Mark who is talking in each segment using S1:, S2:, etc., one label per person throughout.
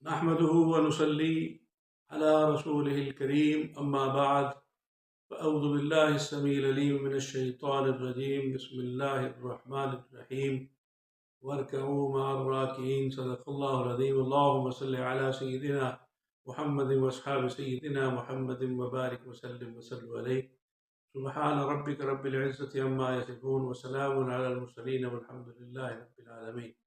S1: نحمده ونصلي على رسوله الكريم أما بعد فأعوذ بالله السميع العليم من الشيطان الرجيم بسم الله الرحمن الرحيم واركعوا مع الراكعين صدق الله العظيم اللهم صل على سيدنا محمد وأصحاب سيدنا محمد وبارك وسلم عليه سبحان ربك رب العزة عما يصفون وسلام على المرسلين والحمد لله رب العالمين۔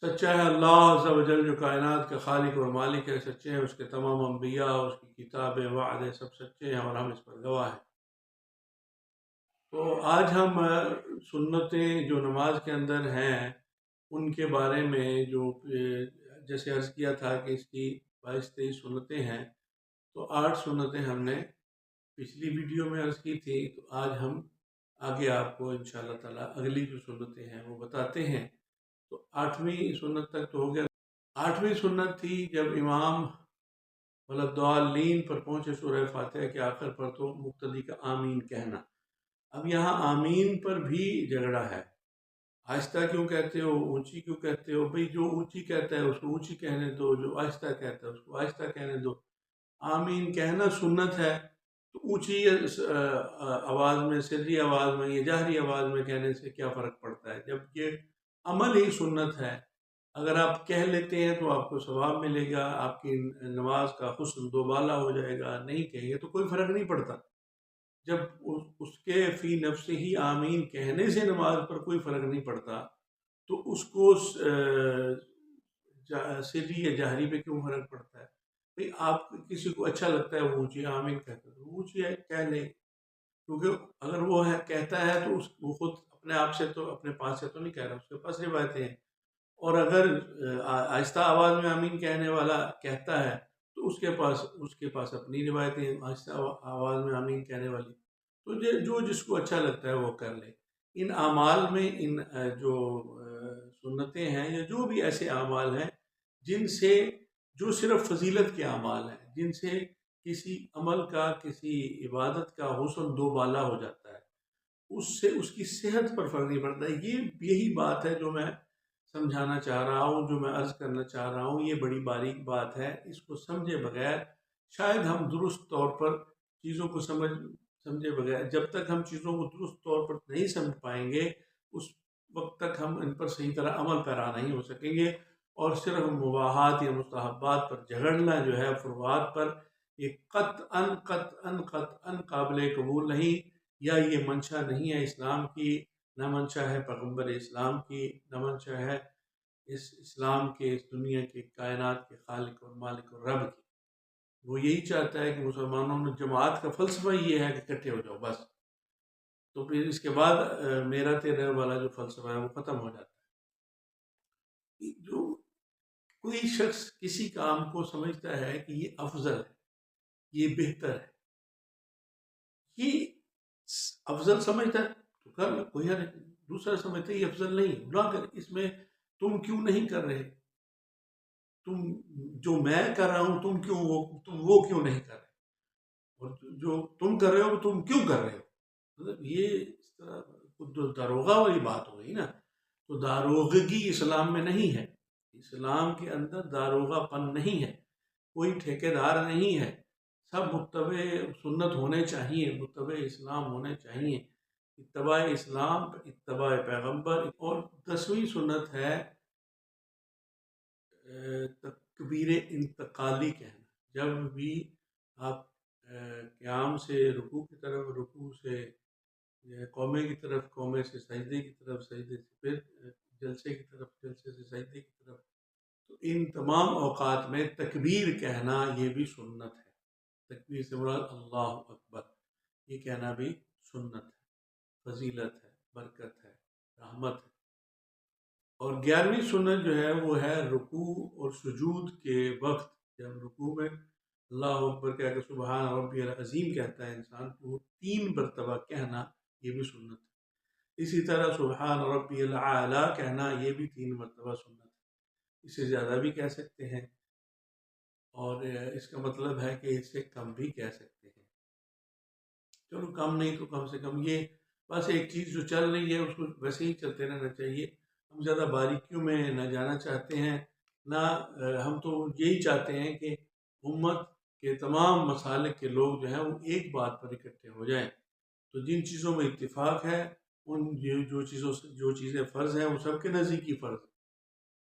S1: سچا ہے اللہ عز و جل جو کائنات کا خالق اور مالک ہے، سچے ہیں اس کے تمام انبیاء، اس کی کتابیں، وعدے سب سچے ہیں اور ہم اس پر گواہ ہیں۔ تو آج ہم سنتیں جو نماز کے اندر ہیں ان کے بارے میں جو جیسے عرض کیا تھا کہ اس کی 22-23 سنتیں ہیں، تو 8 سنتیں ہم نے پچھلی ویڈیو میں عرض کی تھی، تو آج ہم آگے آپ کو انشاءاللہ تعالی اگلی جو سنتیں ہیں وہ بتاتے ہیں۔ تو 8ویں سنت تک تو ہو گیا۔ 8ویں سنت تھی جب امام وَلَضَّالِّينَ پر پہنچے سورہ فاتحہ کے آخر پر تو مقتدی کا آمین کہنا۔ اب یہاں آمین پر بھی جھگڑا ہے، آہستہ کیوں کہتے ہو، اونچی کیوں کہتے ہو؟ بھئی جو اونچی کہتا ہے اس کو اونچی کہنے دو، جو آہستہ کہتا ہے اس کو آہستہ کہنے دو۔ آمین کہنا سنت ہے تو اونچی آواز میں، سری آواز میں یا جہری آواز میں کہنے سے کیا فرق پڑتا ہے، جب یہ عمل ہی سنت ہے۔ اگر آپ کہہ لیتے ہیں تو آپ کو ثواب ملے گا، آپ کی نماز کا حسن دوبالا ہو جائے گا، نہیں کہیں گے تو کوئی فرق نہیں پڑتا۔ جب اس کے فی نفس ہی آمین کہنے سے نماز پر کوئی فرق نہیں پڑتا تو اس کو سری یا جہری پہ کیوں فرق پڑتا ہے؟ بھئی آپ کسی کو اچھا لگتا ہے وہ اونچی آمین کہتا ہے تو اونچی کہہ لے، کیونکہ اگر وہ کہتا ہے تو وہ خود اپنے آپ سے تو اپنے پاس سے تو نہیں کہہ رہا، اس کے پاس روایتیں ہیں۔ اور اگر آہستہ آواز میں آمین کہنے والا کہتا ہے تو اس کے پاس اپنی روایتیں ہیں آہستہ آواز میں آمین کہنے والی، تو جو جس کو اچھا لگتا ہے وہ کر لے۔ ان اعمال میں ان جو سنتیں ہیں یا جو بھی ایسے اعمال ہیں جن سے جو صرف فضیلت کے اعمال ہیں، جن سے کسی عمل کا، کسی عبادت کا حسن دوبالا ہو جاتا ہے، اس سے اس کی صحت پر فرق نہیں پڑتا۔ یہی بات ہے جو میں سمجھانا چاہ رہا ہوں، جو میں عرض کرنا چاہ رہا ہوں، یہ بڑی باریک بات ہے۔ اس کو سمجھے بغیر شاید ہم درست طور پر چیزوں کو سمجھے بغیر، جب تک ہم چیزوں کو درست طور پر نہیں سمجھ پائیں گے اس وقت تک ہم ان پر صحیح طرح عمل کرا نہیں ہو سکیں گے، اور صرف مباحات یا مستحبات پر جھگڑنا جو ہے، فروعات پر، یہ قطعاً قابل قبول نہیں، یا یہ منشا نہیں ہے اسلام کی، نہ منشا ہے پیغمبر اسلام کی، نہ منشا ہے اس اسلام کے، اس دنیا کے، کائنات کے خالق اور مالک اور رب کی۔ وہ یہی چاہتا ہے کہ مسلمانوں میں جماعت کا فلسفہ یہ ہے کہ اکٹھے ہو جاؤ بس، تو پھر اس کے بعد میرا تیرا والا جو فلسفہ ہے وہ ختم ہو جاتا ہے۔ جو کوئی شخص کسی کام کو سمجھتا ہے کہ یہ افضل ہے، یہ بہتر ہے، یہ افضل سمجھتا ہے تو کر لو، کوئی حرج نہیں۔ دوسرا سمجھتا ہے یہ افضل نہیں، نہ کر، اس میں تم کیوں نہیں کر رہے، تم جو میں کر رہا ہوں تم وہ کیوں نہیں کر رہے، اور جو تم کر رہے ہو تم کیوں کر رہے ہو؟ مطلب یہ اس طرح داروغہ والی بات ہو گئی نا۔ تو داروغگی اسلام میں نہیں ہے، اسلام کے اندر داروغہ پن نہیں ہے، کوئی ٹھیکیدار نہیں ہے، سب متبع سنت ہونے چاہیے، متبع اسلام ہونے چاہیے، اتباع اسلام، اتباع پیغمبر۔ اور 10ویں سنت ہے تکبیر انتقالی کہنا۔ جب بھی آپ قیام سے رکوع کی طرف، رکوع سے قومے کی طرف، قومے سے سجدے کی طرف، سجدے سے پھر جلسے کی طرف، جلسے سے سجدے کی طرف، تو ان تمام اوقات میں تکبیر کہنا یہ بھی سنت ہے۔ تکبیر سے مراد اللہ اکبر، یہ کہنا بھی سنت ہے، فضیلت ہے، برکت ہے، رحمت ہے۔ اور 11ویں سنت جو ہے وہ ہے رکوع اور سجود کے وقت، جب رکوع میں اللہ اکبر کہہ کے سبحان ربی العظیم کہتا ہے انسان کو 3 مرتبہ کہنا، یہ بھی سنت ہے۔ اسی طرح سبحان ربی الاعلیٰ کہنا، یہ بھی 3 مرتبہ سنت ہے۔ اس سے زیادہ بھی کہہ سکتے ہیں، اور اس کا مطلب ہے کہ اس سے کم بھی کہہ سکتے ہیں۔ چلو کم نہیں تو کم سے کم یہ بس ایک چیز جو چل رہی ہے اس کو ویسے ہی چلتے رہنا چاہیے۔ ہم زیادہ باریکیوں میں نہ جانا چاہتے ہیں، نہ ہم تو یہی چاہتے ہیں کہ امت کے تمام مسالک کے لوگ جو ہیں وہ ایک بات پر اکٹھے ہو جائیں. تو جن چیزوں میں اتفاق ہے، ان جو چیزیں فرض ہیں وہ سب کے نزدیک ہی فرض ہے.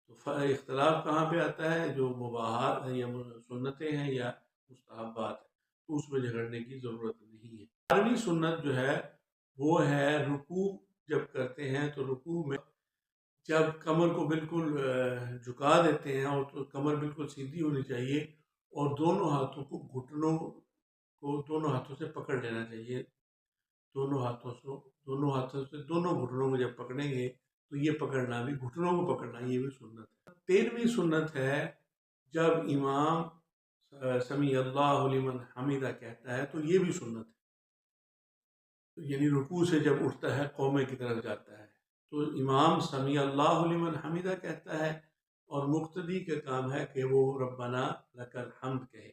S1: تو اختلاف کہاں پہ آتا ہے؟ جو مباحات ہیں یا سنتیں ہیں یا مستحبات ہیں، تو اس میں جھگڑنے کی ضرورت نہیں ہے. 12ویں سنت جو ہے وہ ہے رکوع جب کرتے ہیں تو رکوع میں جب کمر کو بالکل جھکا دیتے ہیں، اور تو کمر بالکل سیدھی ہونی چاہیے، اور دونوں ہاتھوں کو گھٹنوں کو دونوں ہاتھوں سے پکڑ لینا چاہیے. دونوں ہاتھوں سے دونوں گھٹنوں کو جب پکڑیں گے تو یہ پکڑنا بھی، گھٹنوں کو پکڑنا، یہ بھی سنت ہے. 13ویں سنت ہے جب امام سمیع اللہ لمن حمیدہ کہتا ہے تو یہ بھی سنت ہے. یعنی رکوع سے جب اٹھتا ہے قومے کی طرف جاتا ہے تو امام سمیع اللہ لمن حمیدہ کہتا ہے، اور مقتدی کا کام ہے کہ وہ ربنا لک الحمد کہے.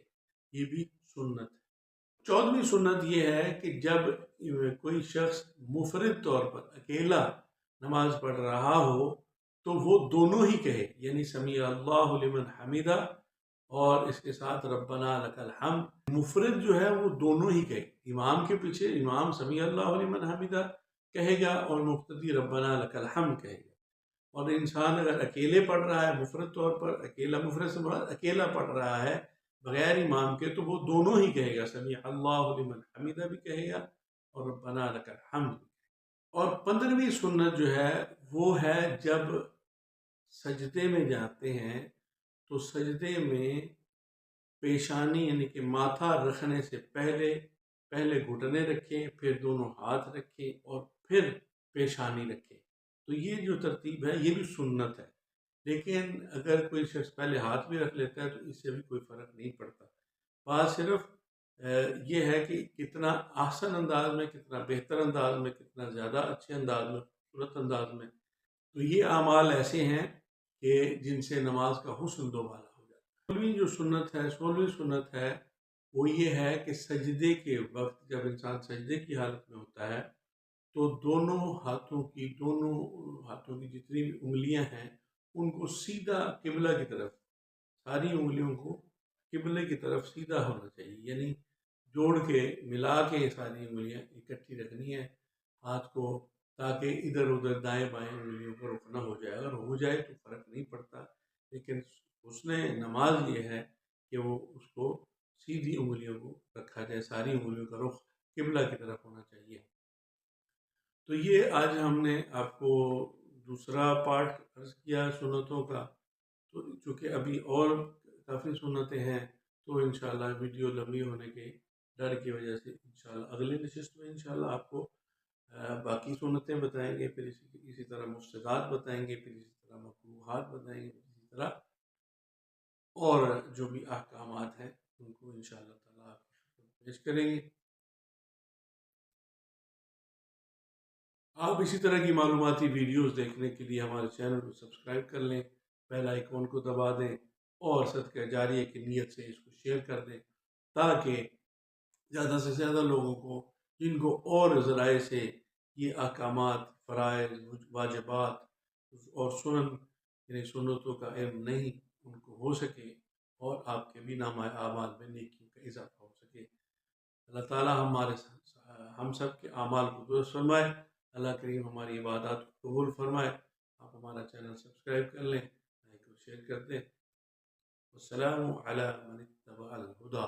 S1: یہ بھی سنت ہے. 14ویں سنت یہ ہے کہ جب کوئی شخص منفرد طور پر اکیلا نماز پڑھ رہا ہو تو وہ دونوں ہی کہے، یعنی سمیع اللہ لمن حمیدہ اور اس کے ساتھ ربنا لک الحمد. منفرد جو ہے وہ دونوں ہی کہے. امام کے پیچھے امام سمیع اللہ لمن حمیدہ کہے گا اور مقتدی ربنا لک الحمد کہے گا. اور انسان اگر اکیلے پڑھ رہا ہے منفرد طور پر، اکیلا، منفرد سے مراد اکیلا پڑھ رہا ہے بغیر امام کے، تو وہ دونوں ہی کہے گا، سمیع اللہ لمن حمیدہ بھی کہے گا اور ربنا لک الحمد. اور 15ویں سنت جو ہے وہ ہے جب سجدے میں جاتے ہیں تو سجدے میں پیشانی یعنی کہ ماتھا رکھنے سے پہلے گھٹنے رکھیں، پھر دونوں ہاتھ رکھیں اور پھر پیشانی رکھیں. تو یہ جو ترتیب ہے یہ بھی سنت ہے. لیکن اگر کوئی شخص پہلے ہاتھ بھی رکھ لیتا ہے تو اس سے بھی کوئی فرق نہیں پڑتا. بات صرف یہ ہے کہ کتنا احسن انداز میں، کتنا بہتر انداز میں، کتنا زیادہ اچھے انداز میں، خوبصورت انداز میں. تو یہ اعمال ایسے ہیں کہ جن سے نماز کا حسن دوبالا ہو جاتا ہے. 16ویں سنت ہے وہ یہ ہے کہ سجدے کے وقت جب انسان سجدے کی حالت میں ہوتا ہے تو دونوں ہاتھوں کی جتنی بھی انگلیاں ہیں ان کو سیدھا قبلہ کی طرف، ساری انگلیوں کو قبلے کی طرف سیدھا ہونا چاہیے. یعنی جوڑ کے ملا کے ساری انگلیاں اکٹھی رکھنی ہے ہاتھ کو، تاکہ ادھر ادھر دائیں بائیں انگلیوں کو رکنا ہو جائے. اگر ہو جائے تو فرق نہیں پڑتا، لیکن حسن نماز یہ ہے کہ وہ اس کو سیدھی انگلیوں کو رکھا جائے، ساری انگلیوں کا رخ قبلہ کی طرف ہونا چاہیے. تو یہ آج ہم نے آپ کو دوسرا پارٹ عرض کیا سنتوں کا. تو چونکہ ابھی اور کافی سنتیں ہیں تو انشاءاللہ ویڈیو لمبی ہونے کے ڈر کی وجہ سے انشاءاللہ اگلے نشست میں انشاءاللہ آپ کو باقی سنتیں بتائیں گے، پھر اسی طرح مفسدات بتائیں گے، پھر اسی طرح مکروہات بتائیں گے، اسی طرح اور جو بھی احکامات ہیں ان کو انشاءاللہ تعالیٰ آپ کی خدمت میں پیش کریں گے. آپ اسی طرح کی معلوماتی ویڈیوز دیکھنے کے لیے ہمارے چینل کو سبسکرائب کر لیں، بیل آئیکن کو دبا دیں اور صدقہ جاریہ کی نیت سے اس کو شیئر کر دیں، تاکہ زیادہ سے زیادہ لوگوں کو جن کو اور ذرائع سے یہ احکامات، فرائض، واجبات اور سنن یعنی سنتوں کا علم نہیں، ان کو ہو سکے اور آپ کے بھی نامہ اعمال میں نیکیوں کا اضافہ ہو سکے. اللہ تعالیٰ ہم سب کے اعمال کو درست فرمائے. اللہ کریم ہماری عبادات کو قبول فرمائے. آپ ہمارا چینل سبسکرائب کر لیں، لائک اور شیئر کر دیں. والسلام علی من اتبع الہدی.